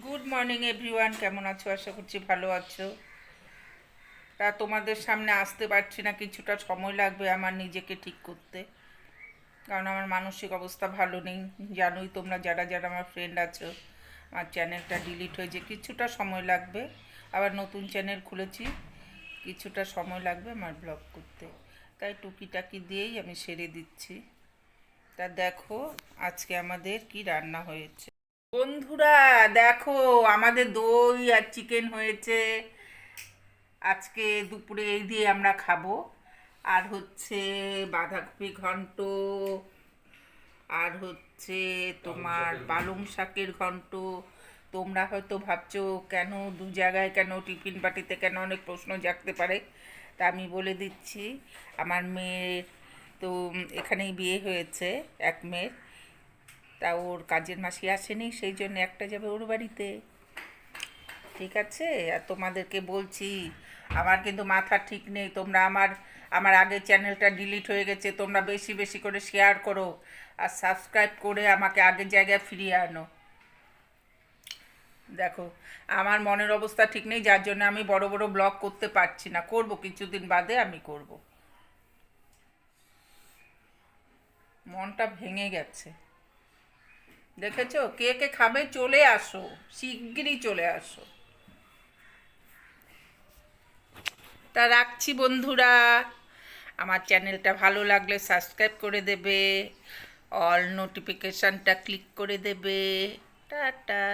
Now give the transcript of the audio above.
Good morning everyone, কেমন আছো? আশা করছি ভালো আছো। তা তোমাদের সামনে আসতে পারছি না, কিছুটা সময় লাগবে আমার নিজেকে ঠিক করতে, কারণ আমার মানসিক অবস্থা ভালো নেই। জানোই তোমরা, যারা যারা আমার ফ্রেন্ড আছো, আমার চ্যানেলটা ডিলিট হয়েছে, কিছুটা সময় লাগবে। আবার নতুন চ্যানেল খুলেছি, কিছুটা সময় লাগবে আমার ব্লগ করতে, তাই টুকিটাকি দিয়েই আমি সেরে দিচ্ছি। তা দেখো আজকে আমাদের কি রান্না হয়েছে। বন্ধুরা দেখো, আমাদের দই আর চিকেন হয়েছে আজকে দুপুরে, এই দিয়ে আমরা খাবো। আর হচ্ছে বাঁধাকপি ঘন্ট, আর হচ্ছে তোমার পালং শাকের ঘন্ট। তোমরা হয়তো ভাবছো কেন দু জায়গায়, কেন টিফিন বাটিতে, কেন অনেক প্রশ্ন জাগতে পারে। তা আমি বলে দিচ্ছি, আমার মেয়ের তো এখানেই বিয়ে হয়েছে, এক মেয়ের। তা ওর কাজের মাসি আসেনি, সেই জন্য একটা যাবে ওর বাড়িতে। ঠিক আছে? আর তোমাদেরকে বলছি, আমার কিন্তু মাথা ঠিক নেই। তোমরা আমার আমার আগের চ্যানেলটা ডিলিট হয়ে গেছে, তোমরা বেশি বেশি করে শেয়ার করো আর সাবস্ক্রাইব করে আমাকে আগের জায়গায় ফিরিয়ে আনো। দেখো, আমার মনের অবস্থা ঠিক নেই, যার জন্য আমি বড় বড় ব্লগ করতে পারছি না। করব, কিছুদিন বাদে আমি করব। মনটা ভেঙে গেছে। দেখেছো, কে কে খাবে? চলে আসো, শিগগিরই চলে আসো। তা রাখছি বন্ধুরা, আমার চ্যানেলটা ভালো লাগলে সাবস্ক্রাইব করে দেবে, অল নোটিফিকেশানটা ক্লিক করে দেবে। টাটা।